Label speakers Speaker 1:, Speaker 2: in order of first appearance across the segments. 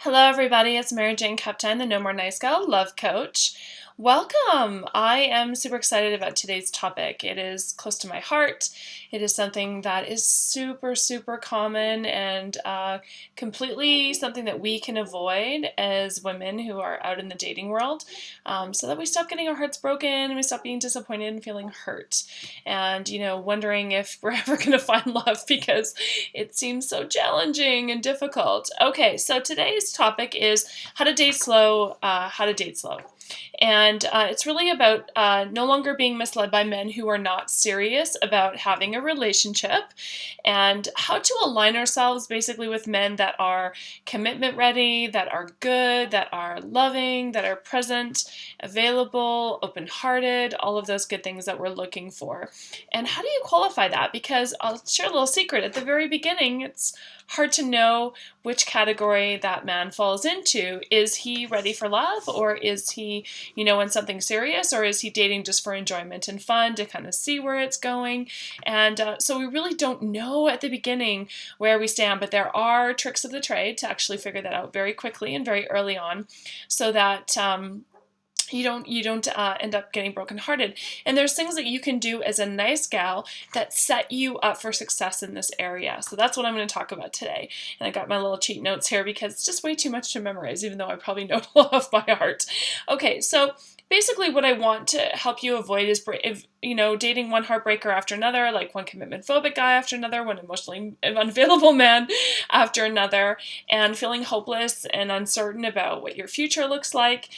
Speaker 1: Hello, everybody. It's Mary Jane Cupton, the No More Nice Gal Love Coach. Welcome. I am super excited about today's topic. It is close to my heart. It is something that is super, super common and completely something that we can avoid as women who are out in the dating world, so that we stop getting our hearts broken and we stop being disappointed and feeling hurt and, wondering if we're ever going to find love because it seems so challenging and difficult. Okay, so today's topic is how to date slow, And it's really about no longer being misled by men who are not serious about having a relationship, and how to align ourselves basically with men that are commitment ready, that are good, that are loving, that are present, available, open-hearted, all of those good things that we're looking for. And how do you qualify that? Because I'll share a little secret. At the very beginning, it's hard to know which category that man falls into. Is he ready for love, or is he, in something serious, or is he dating just for enjoyment and fun to kind of see where it's going? And so we really don't know at the beginning where we stand, but there are tricks of the trade to actually figure that out very quickly and very early on, so that you don't end up getting brokenhearted. And there's things that you can do as a nice gal that set you up for success in this area. So that's what I'm going to talk about today. And I got my little cheat notes here because it's just way too much to memorize, even though I probably know it all off by heart. Okay, so basically what I want to help you avoid is dating one heartbreaker after another, like one commitment phobic guy after another, one emotionally unavailable man after another, and feeling hopeless and uncertain about what your future looks like,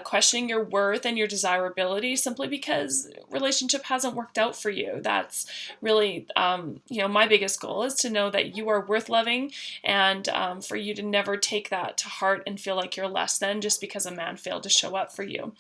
Speaker 1: questioning your worth and your desirability simply because relationship hasn't worked out for you. That's really, my biggest goal is to know that you are worth loving, and for you to never take that to heart and feel like you're less than just because a man failed to show up for you.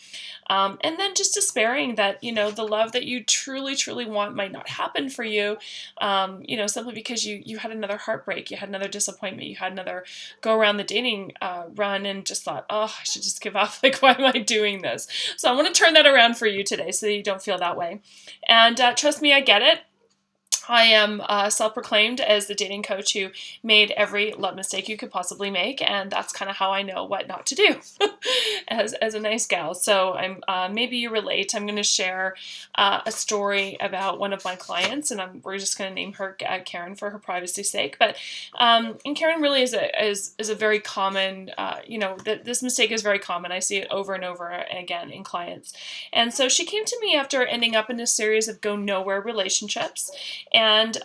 Speaker 1: And then just despairing that, the love that you truly, truly want might not happen for you, simply because you had another heartbreak, you had another disappointment, you had another go around the dating run and just thought, oh, I should just give up. Like, why am I doing this? So I want to turn that around for you today so that you don't feel that way. And trust me, I get it. I am self-proclaimed as the dating coach who made every love mistake you could possibly make, and that's kind of how I know what not to do as a nice gal. So maybe you relate. I'm going to share a story about one of my clients, and we're just going to name her Karen for her privacy's sake. But and Karen really is a very common. This mistake is very common. I see it over and over again in clients, and so she came to me after ending up in a series of go nowhere relationships. And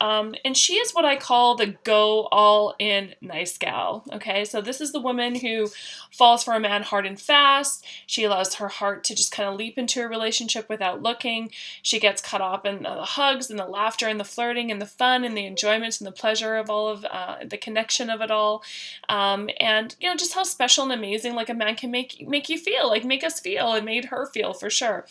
Speaker 1: she is what I call the go all in nice gal. Okay, so this is the woman who falls for a man hard and fast. She allows her heart to just kind of leap into a relationship without looking. She gets caught up in the hugs and the laughter and the flirting and the fun and the enjoyment and the pleasure of all of the connection of it all. And just how special and amazing like a man can make you feel, like make us feel, and made her feel for sure.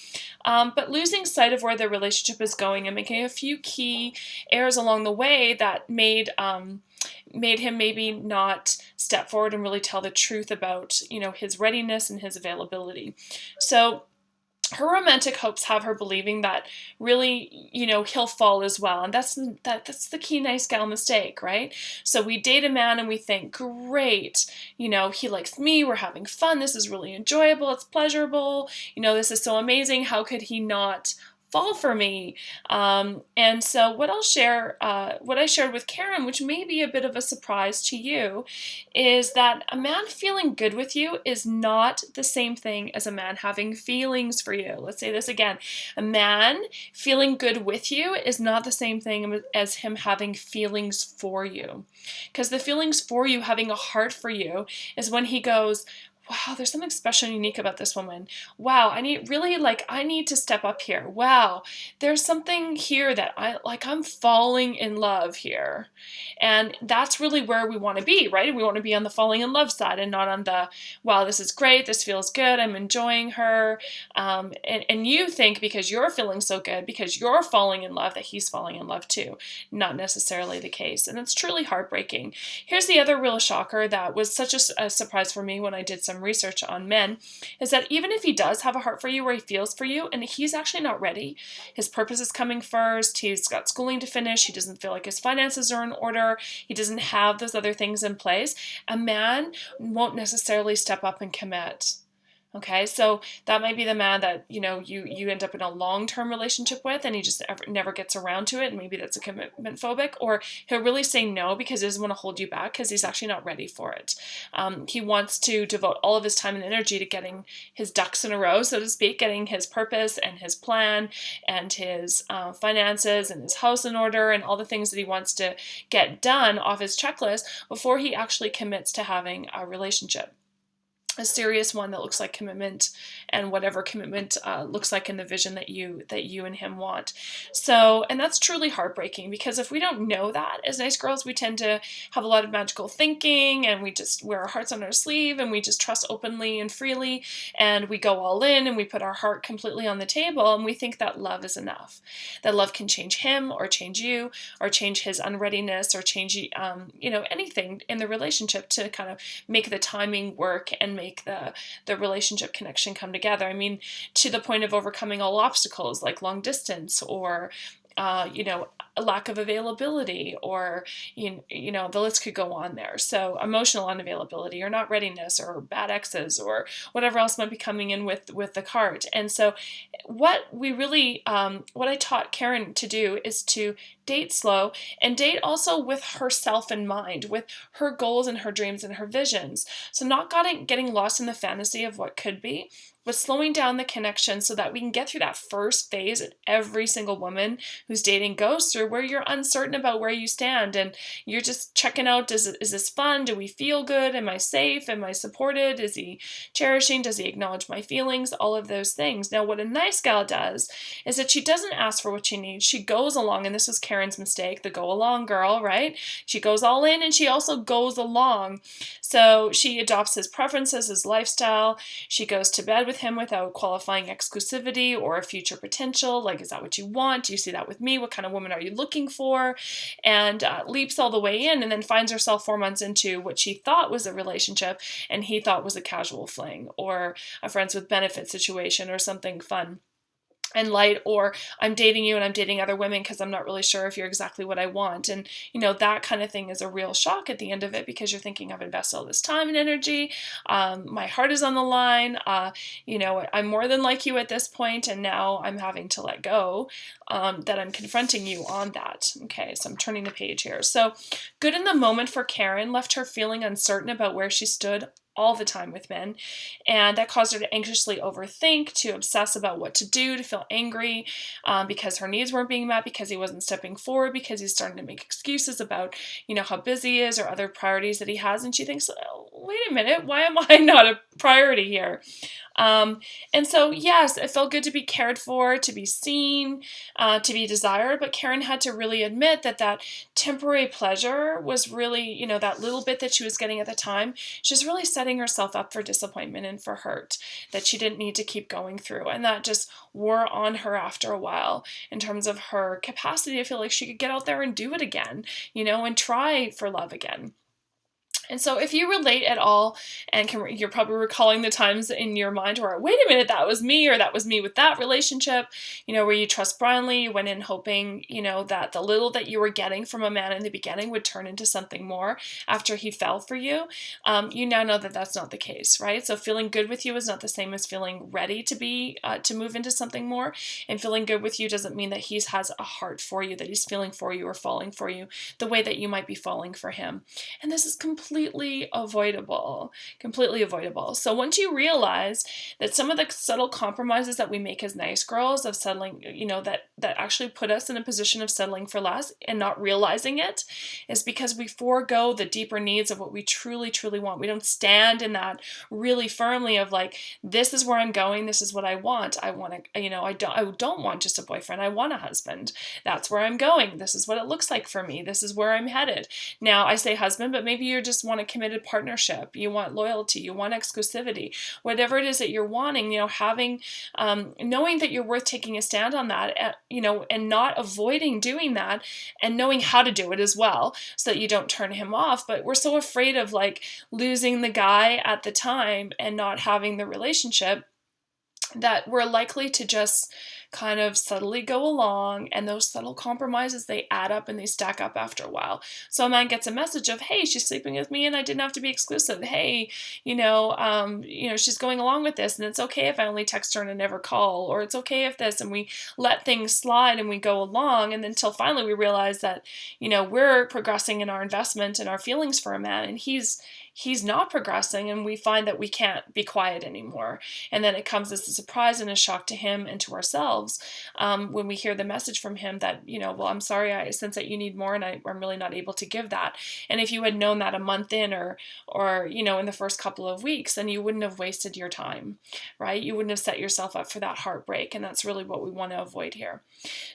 Speaker 1: But losing sight of where the relationship is going and making a few key errors along the way that made him maybe not step forward and really tell the truth about his readiness and his availability. So her romantic hopes have her believing that really, he'll fall as well. And that's the key nice gal mistake, right? So we date a man and we think, great, he likes me, we're having fun, this is really enjoyable, it's pleasurable, this is so amazing, how could he not fall for me? And so what I shared with Karen, which may be a bit of a surprise to you, is that a man feeling good with you is not the same thing as a man having feelings for you. Let's say this again. A man feeling good with you is not the same thing as him having feelings for you. Because the feelings for you, having a heart for you, is when he goes, wow, there's something special and unique about this woman. Wow, I need to step up here. Wow, there's something here that I'm falling in love here. And that's really where we want to be, right? We want to be on the falling in love side and not on the, wow, this is great, this feels good, I'm enjoying her. And you think because you're feeling so good, because you're falling in love, that he's falling in love too. Not necessarily the case. And it's truly heartbreaking. Here's the other real shocker that was such a surprise for me when I did some research on men, is that even if he does have a heart for you or he feels for you and he's actually not ready, his purpose is coming first, he's got schooling to finish, he doesn't feel like his finances are in order, he doesn't have those other things in place, a man won't necessarily step up and commit. Okay, so that might be the man that, you end up in a long-term relationship with and he just never gets around to it, and maybe that's a commitment phobic, or he'll really say no because he doesn't want to hold you back because he's actually not ready for it. He wants to devote all of his time and energy to getting his ducks in a row, so to speak, getting his purpose and his plan and his finances and his house in order and all the things that he wants to get done off his checklist before he actually commits to having a relationship. A serious one that looks like commitment, and whatever commitment looks like in the vision that you and him want. So, and that's truly heartbreaking, because if we don't know that as nice girls, we tend to have a lot of magical thinking, and we just wear our hearts on our sleeve, and we just trust openly and freely, and we go all in, and we put our heart completely on the table, and we think that love is enough. That love can change him or change you or change his unreadiness or change anything in the relationship to kind of make the timing work and make the relationship connection come together. I mean, to the point of overcoming all obstacles like long distance or a lack of availability, or the list could go on there. So emotional unavailability or not readiness or bad exes or whatever else might be coming in with the cart. And so what I taught Karen to do is to date slow and date also with herself in mind, with her goals and her dreams and her visions. So not getting lost in the fantasy of what could be, but slowing down the connection so that we can get through that first phase that every single woman who's dating goes through, where you're uncertain about where you stand and you're just checking out, is this fun? Do we feel good? Am I safe? Am I supported? Is he cherishing? Does he acknowledge my feelings? All of those things. Now, what a nice gal does is that she doesn't ask for what she needs. She goes along, and this was Karen's mistake, the go along girl, right? She goes all in and she also goes along. So she adopts his preferences, his lifestyle. She goes to bed with him without qualifying exclusivity or a future potential. Like, is that what you want? Do you see that with me? What kind of woman are you looking for? And leaps all the way in, and then finds herself 4 months into what she thought was a relationship and he thought was a casual fling or a friends with benefit situation or something fun and light, or I'm dating you and I'm dating other women because I'm not really sure if you're exactly what I want. And, that kind of thing is a real shock at the end of it, because you're thinking, I've invested all this time and energy. My heart is on the line. I'm more than like you at this point, and now I'm having to let go, that I'm confronting you on that. Okay, so I'm turning the page here. So good in the moment for Karen left her feeling uncertain about where she stood all the time with men, and that caused her to anxiously overthink, to obsess about what to do, to feel angry because her needs weren't being met, because he wasn't stepping forward, because he's starting to make excuses about how busy he is or other priorities that he has, and she thinks, oh, wait a minute, why am I not a priority here? And so, yes, it felt good to be cared for, to be seen, to be desired, but Karen had to really admit that temporary pleasure was really, that little bit that she was getting at the time, she's really setting herself up for disappointment and for hurt that she didn't need to keep going through. And that just wore on her after a while in terms of her capacity to feel like she could get out there and do it again, and try for love again. And so if you relate at all, and you're probably recalling the times in your mind where, wait a minute, that was me, or that was me with that relationship, where you trust blindly, you went in hoping, that the little that you were getting from a man in the beginning would turn into something more after he fell for you. You now know that that's not the case, right? So feeling good with you is not the same as feeling ready to move into something more. And feeling good with you doesn't mean that he has a heart for you, that he's feeling for you or falling for you the way that you might be falling for him. And this is completely avoidable. So once you realize that some of the subtle compromises that we make as nice girls of settling, that actually put us in a position of settling for less and not realizing it, is because we forego the deeper needs of what we truly, truly want. We don't stand in that really firmly of like, this is where I'm going. This is what I want. I want to, I don't want just a boyfriend. I want a husband. That's where I'm going. This is what it looks like for me. This is where I'm headed. Now I say husband, but maybe you're just want a committed partnership, you want loyalty, you want exclusivity, whatever it is that you're wanting, having, knowing that you're worth taking a stand on that, and not avoiding doing that, and knowing how to do it as well so that you don't turn him off. But we're so afraid of like losing the guy at the time and not having the relationship that we're likely to just kind of subtly go along, and those subtle compromises, they add up and they stack up after a while. So a man gets a message of, hey, she's sleeping with me and I didn't have to be exclusive. Hey, she's going along with this, and it's okay if I only text her and I never call, or it's okay if this, and we let things slide and we go along, and then until finally we realize that, we're progressing in our investment and our feelings for a man, and he's not progressing, and we find that we can't be quiet anymore. And then it comes as a surprise and a shock to him and to ourselves when we hear the message from him that, well, I'm sorry, I sense that you need more, and I'm really not able to give that. And if you had known that a month in, or in the first couple of weeks, then you wouldn't have wasted your time, right? You wouldn't have set yourself up for that heartbreak, and that's really what we want to avoid here.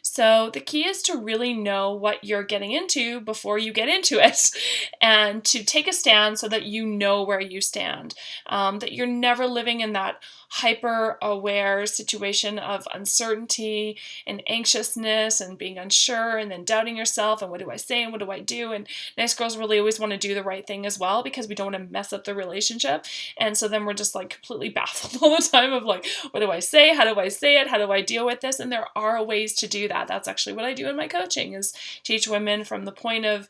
Speaker 1: So the key is to really know what you're getting into before you get into it, and to take a stand so that you know where you stand, that you're never living in that hyper-aware situation of uncertainty and anxiousness and being unsure and then doubting yourself and what do I say and what do I do? And nice girls really always want to do the right thing as well, because we don't want to mess up the relationship. And so then we're just like completely baffled all the time of like, what do I say? How do I say it? How do I deal with this? And there are ways to do that. That's actually what I do in my coaching, is teach women from the point of,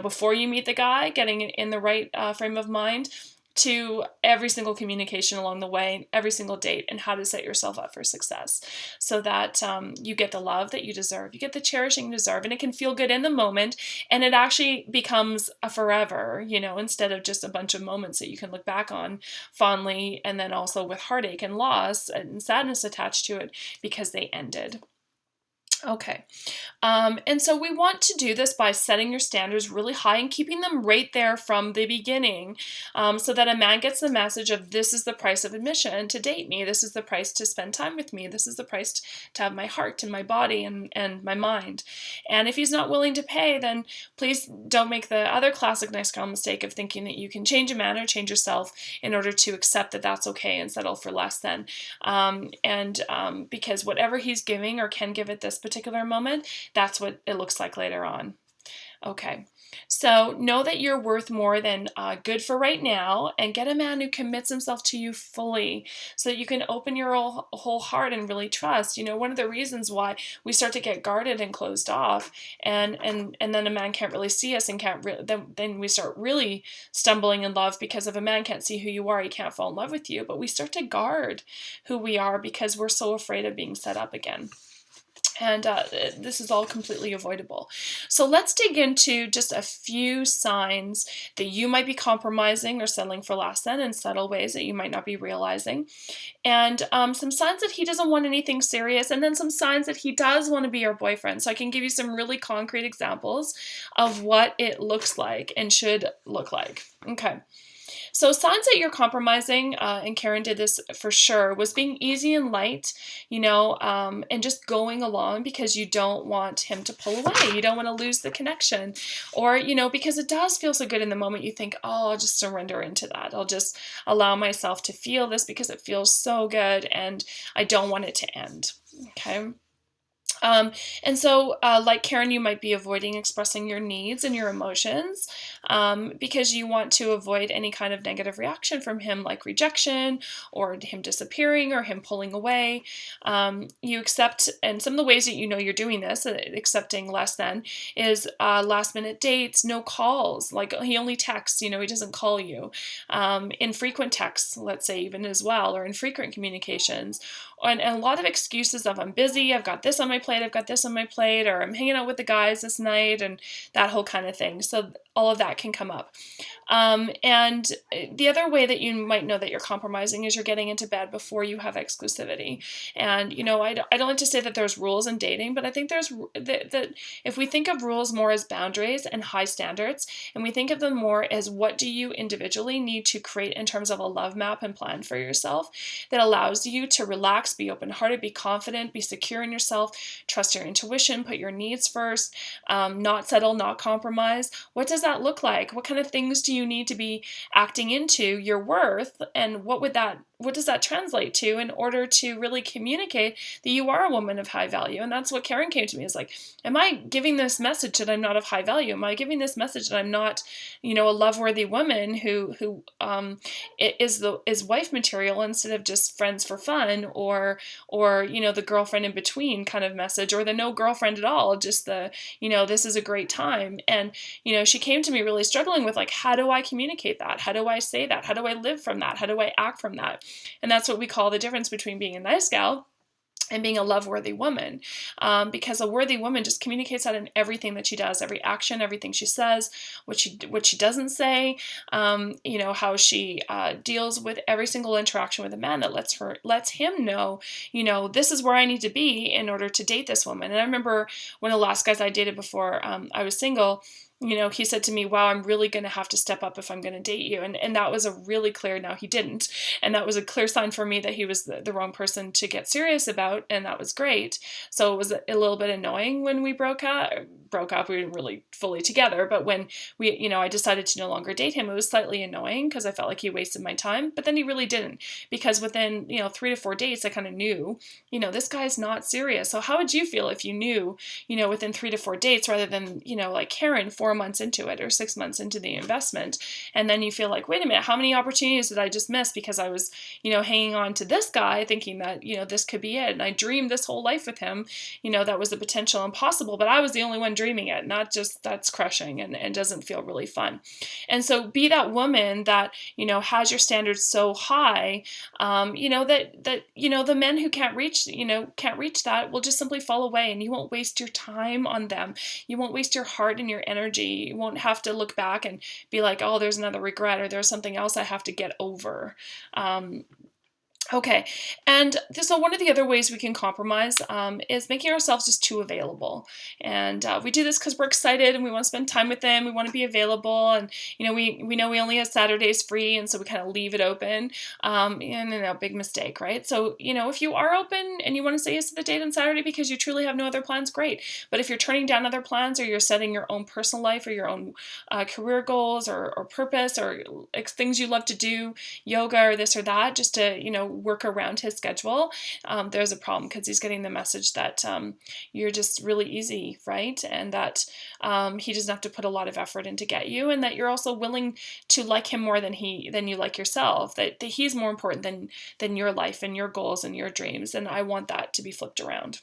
Speaker 1: before you meet the guy, getting in the right frame of mind, to every single communication along the way, every single date, and how to set yourself up for success so that you get the love that you deserve, you get the cherishing you deserve, and it can feel good in the moment, and it actually becomes a forever, instead of just a bunch of moments that you can look back on fondly, and then also with heartache and loss and sadness attached to it because they ended. Okay. And so we want to do this by setting your standards really high and keeping them right there from the beginning, so that a man gets the message of, this is the price of admission to date me. This is the price to spend time with me. This is the price to have my heart and my body and my mind. And if he's not willing to pay, then please don't make the other classic nice girl mistake of thinking that you can change a man or change yourself in order to accept that that's okay and settle for less than. Because whatever he's giving or can give at this particular moment, that's what it looks like later on. Okay, so know that you're worth more than good for right now, and get a man who commits himself to you fully so that you can open your whole heart and really trust. One of the reasons why we start to get guarded and closed off, and then a man can't really see us and then we start really stumbling in love, because if a man can't see who you are, he can't fall in love with you. But we start to guard who we are because we're so afraid of being set up again. And this is all completely avoidable. So let's dig into just a few signs that you might be compromising or settling for less than in subtle ways that you might not be realizing. And some signs that he doesn't want anything serious, and then some signs that he does want to be your boyfriend. So I can give you some really concrete examples of what it looks like and should look like. Okay. So signs that you're compromising, and Karen did this for sure, was being easy and light, and just going along because you don't want him to pull away. You don't want to lose the connection. Or, because it does feel so good in the moment, you think, oh, I'll just surrender into that. I'll just allow myself to feel this because it feels so good and I don't want it to end. Okay. And so, like Karen, you might be avoiding expressing your needs and your emotions because you want to avoid any kind of negative reaction from him, like rejection or him disappearing or him pulling away. You accept, and some of the ways that you're doing this, accepting less than, is last minute dates, no calls, like he only texts, he doesn't call you. Infrequent texts, let's say, even as well, or infrequent communications. And a lot of excuses of, I'm busy, I've got this on my plate, I've got this on my plate, or I'm hanging out with the guys this night, and that whole kind of thing. So all of that can come up. And the other way that you might know that you're compromising is you're getting into bed before you have exclusivity. And, I don't like to say that there's rules in dating, but I think there's that if we think of rules more as boundaries and high standards, and we think of them more as what do you individually need to create in terms of a love map and plan for yourself that allows you to relax, be open-hearted, be confident, be secure in yourself, trust your intuition, put your needs first, not settle, not compromise. What does that look like? What kind of things do you you need to be acting into your worth, and what does that translate to in order to really communicate that you are a woman of high value? And that's what Karen came to me, is like, am I giving this message that I'm not of high value? Am I giving this message that I'm not, a love-worthy woman who is wife material instead of just friends for fun, or the girlfriend in between kind of message, or the no girlfriend at all, just the, this is a great time. And she came to me really struggling with, like, how do I communicate that? How do I say that? How do I live from that? How do I act from that? And that's what we call the difference between being a nice gal and being a love-worthy woman, because a worthy woman just communicates that in everything that she does, every action, everything she says, what she doesn't say, how she deals with every single interaction with a man, that lets him know, this is where I need to be in order to date this woman. And I remember one of the last guys I dated before I was single, he said to me, wow, I'm really going to have to step up if I'm going to date you. And that was a really clear, now he didn't. And that was a clear sign for me that he was the wrong person to get serious about. And that was great. So it was a little bit annoying when we broke up. We weren't really fully together, but when I decided to no longer date him, it was slightly annoying because I felt like he wasted my time, but then he really didn't, because within, 3 to 4 dates, I kind of knew, this guy's not serious. So how would you feel if you knew, within 3 to 4 dates, rather than, like Karen, 4 months into it or 6 months into the investment, and then you feel like, wait a minute, how many opportunities did I just miss because I was, hanging on to this guy thinking that, this could be it. And I dreamed this whole life with him, that was the potential and possible, but I was the only one dreaming it, not just, that's crushing and doesn't feel really fun. And so be that woman that, has your standards so high, that the men who can't reach that will just simply fall away, and you won't waste your time on them. You won't waste your heart and your energy. You won't have to look back and be like, oh, there's another regret, or there's something else I have to get over. Okay, and so one of the other ways we can compromise is making ourselves just too available. And we do this because we're excited and we want to spend time with them. We want to be available, and we know we only have Saturdays free, and so we kind of leave it open. Big mistake, right? So if you are open and you want to say yes to the date on Saturday because you truly have no other plans, great. But if you're turning down other plans, or you're setting your own personal life or your own career goals or purpose, or things you love to do, yoga or this or that, just to work around his schedule, there's a problem, because he's getting the message that you're just really easy, right? And that he doesn't have to put a lot of effort in to get you, and that you're also willing to like him more than you like yourself, that he's more important than your life and your goals and your dreams. And I want that to be flipped around.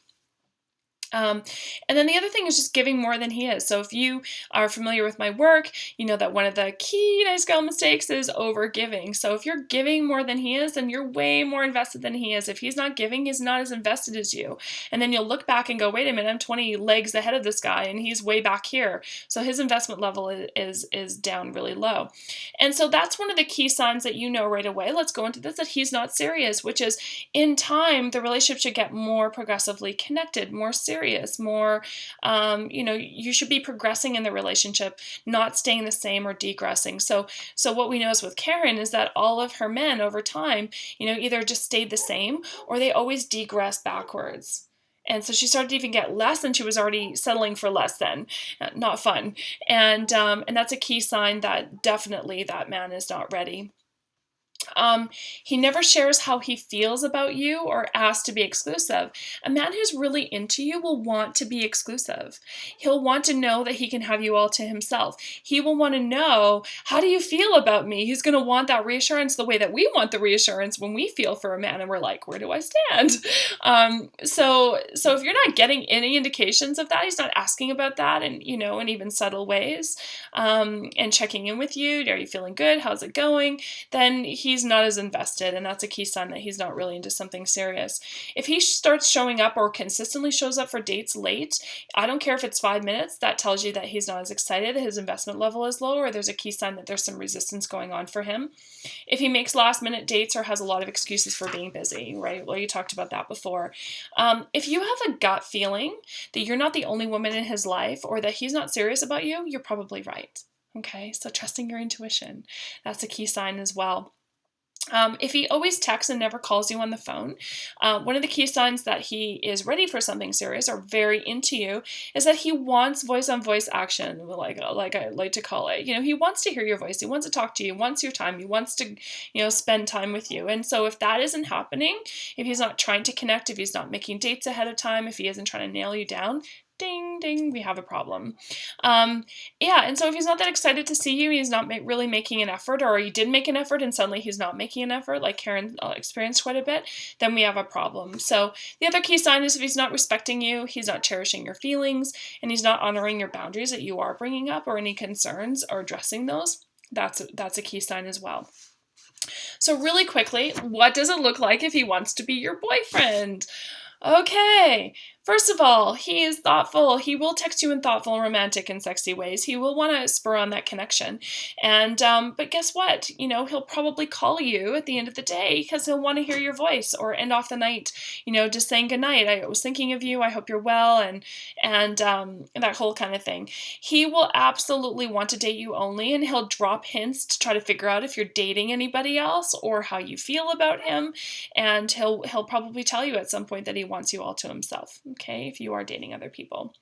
Speaker 1: And then the other thing is just giving more than he is. So if you are familiar with my work, you know that one of the key nice gal mistakes is over giving. So if you're giving more than he is, then you're way more invested than he is. If he's not giving, he's not as invested as you. And then you'll look back and go, wait a minute, I'm 20 legs ahead of this guy and he's way back here. So his investment level is down really low. And so that's one of the key signs that you know right away. Let's go into this, that he's not serious, which is in time, the relationship should get more progressively connected, more serious, more, you should be progressing in the relationship, not staying the same or degressing. So what we know is with Karen is that all of her men over time, either just stayed the same or they always degress backwards. And so she started to even get less, and she was already settling for less than. Not fun. And that's a key sign that definitely that man is not ready. He never shares how he feels about you or asks to be exclusive. A man who's really into you will want to be exclusive. He'll want to know that he can have you all to himself. He will want to know, how do you feel about me? He's going to want that reassurance the way that we want the reassurance when we feel for a man and we're like, where do I stand? So if you're not getting any indications of that, he's not asking about that, and in even subtle ways, and checking in with you, are you feeling good? How's it going? Then he's not as invested, and that's a key sign that he's not really into something serious. If he starts showing up or consistently shows up for dates late, I don't care if it's 5 minutes, that tells you that he's not as excited, his investment level is low, or there's a key sign that there's some resistance going on for him. If he makes last minute dates or has a lot of excuses for being busy, right? Well, you talked about that before. If you have a gut feeling that you're not the only woman in his life, or that he's not serious about you, you're probably right. Okay, so trusting your intuition, that's a key sign as well. If he always texts and never calls you on the phone, one of the key signs that he is ready for something serious or very into you is that he wants voice-on-voice action, like I like to call it. He wants to hear your voice. He wants to talk to you. He wants your time. He wants to, spend time with you. And so if that isn't happening, if he's not trying to connect, if he's not making dates ahead of time, if he isn't trying to nail you down, ding, ding, we have a problem. Yeah, and so if he's not that excited to see you, he's not really making an effort, or he did make an effort and suddenly he's not making an effort, like Karen experienced quite a bit, then we have a problem. So the other key sign is if he's not respecting you, he's not cherishing your feelings, and he's not honoring your boundaries that you are bringing up or any concerns or addressing those, that's a key sign as well. So really quickly, what does it look like if he wants to be your boyfriend? Okay, first of all, he is thoughtful. He will text you in thoughtful, romantic, and sexy ways. He will want to spur on that connection. And but guess what? He'll probably call you at the end of the day because he'll want to hear your voice, or end off the night, just saying goodnight. I was thinking of you. I hope you're well, and that whole kind of thing. He will absolutely want to date you only, and he'll drop hints to try to figure out if you're dating anybody else or how you feel about him. And he'll probably tell you at some point that he wants you all to himself. Okay, if you are dating other people.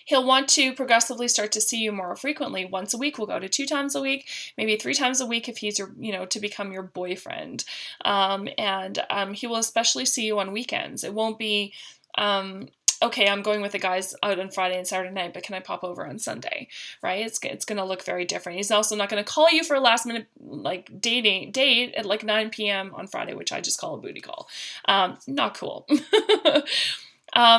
Speaker 1: He'll want to progressively start to see you more frequently. Once a week, we'll go to 2 times a week, maybe 3 times a week if he's your, to become your boyfriend. And he will especially see you on weekends. It won't be, okay, I'm going with the guys out on Friday and Saturday night, but can I pop over on Sunday, right? It's going to look very different. He's also not going to call you for a last minute, date at like 9 p.m. on Friday, which I just call a booty call. Not cool.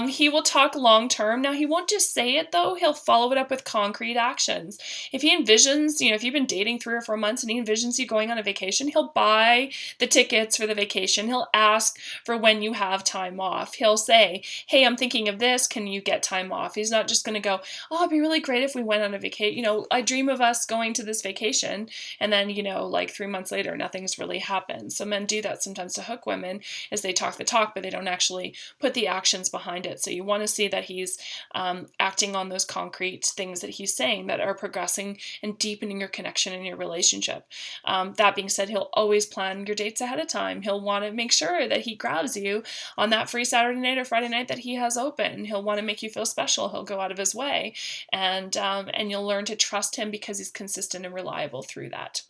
Speaker 1: He will talk long term. Now, he won't just say it, though. He'll follow it up with concrete actions. If he envisions, if you've been dating 3 or 4 months and he envisions you going on a vacation, he'll buy the tickets for the vacation. He'll ask for when you have time off. He'll say, hey, I'm thinking of this. Can you get time off? He's not just going to go, oh, it'd be really great if we went on a vacation. I dream of us going to this vacation. And then, like 3 months later, nothing's really happened. So men do that sometimes to hook women, is they talk the talk, but they don't actually put the actions behind it. So you want to see that he's acting on those concrete things that he's saying that are progressing and deepening your connection in your relationship. That being said, he'll always plan your dates ahead of time. He'll want to make sure that he grabs you on that free Saturday night or Friday night that he has open. He'll want to make you feel special. He'll go out of his way, and you'll learn to trust him because he's consistent and reliable through that.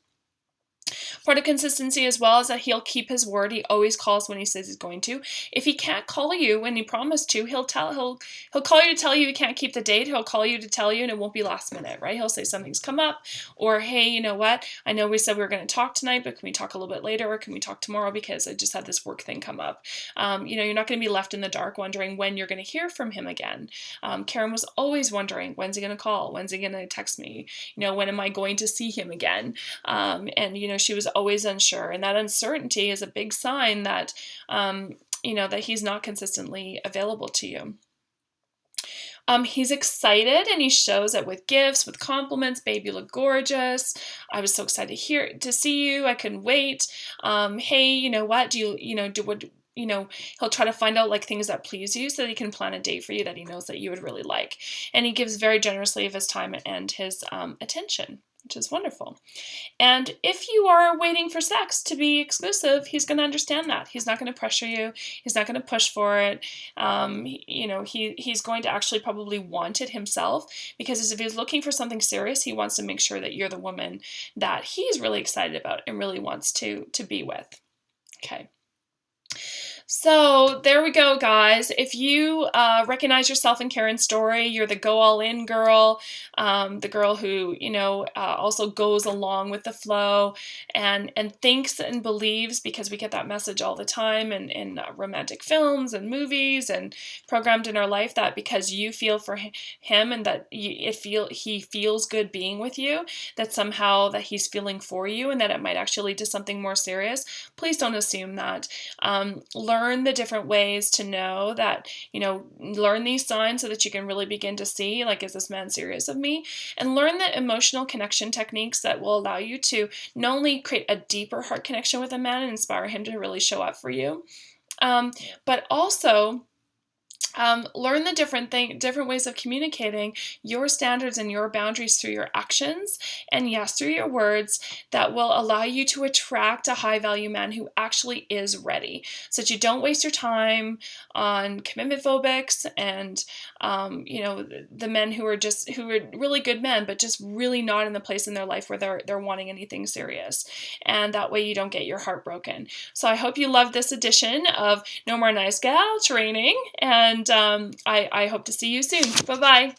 Speaker 1: Part of consistency as well is that he'll keep his word. He always calls when he says he's going to. If he can't call you when he promised to, he'll call you to tell you he can't keep the date. He'll call you to tell you, and it won't be last minute, right? He'll say something's come up, or hey, you know what? I know we said we were going to talk tonight, but can we talk a little bit later, or can we talk tomorrow because I just had this work thing come up. You're not going to be left in the dark wondering when you're going to hear from him again. Karen was always wondering, when's he going to call? When's he going to text me? When am I going to see him again? And she was always unsure, and that uncertainty is a big sign that that he's not consistently available to you. He's excited, and he shows it with gifts, with compliments. Babe, you look gorgeous. I was so excited to see you. I couldn't wait. Hey, you know what? He'll try to find out things that please you so that he can plan a date for you that he knows that you would really like. And he gives very generously of his time and his attention, which is wonderful. And if you are waiting for sex to be exclusive, he's going to understand that. He's not going to pressure you. He's not going to push for it. He's going to actually probably want it himself, because if he's looking for something serious, he wants to make sure that you're the woman that he's really excited about and really wants to be with. Okay. So there we go, guys. If you recognize yourself in Karen's story, you're the go all in girl, the girl who, also goes along with the flow and thinks and believes, because we get that message all the time in romantic films and movies and programmed in our life, that because you feel for him and that he feels good being with you, that somehow that he's feeling for you and that it might actually lead to something more serious. Please don't assume that. Learn the different ways to know that, learn these signs so that you can really begin to see, is this man serious of me? And learn the emotional connection techniques that will allow you to not only create a deeper heart connection with a man and inspire him to really show up for you, but also Learn the different ways of communicating your standards and your boundaries through your actions, and yes, through your words, that will allow you to attract a high value man who actually is ready, so that you don't waste your time on commitment phobics and the men who are really good men but just really not in the place in their life where they're wanting anything serious, and that way you don't get your heart broken. So I hope you love this edition of No More Nice Gal Training, and I hope to see you soon. Bye-bye.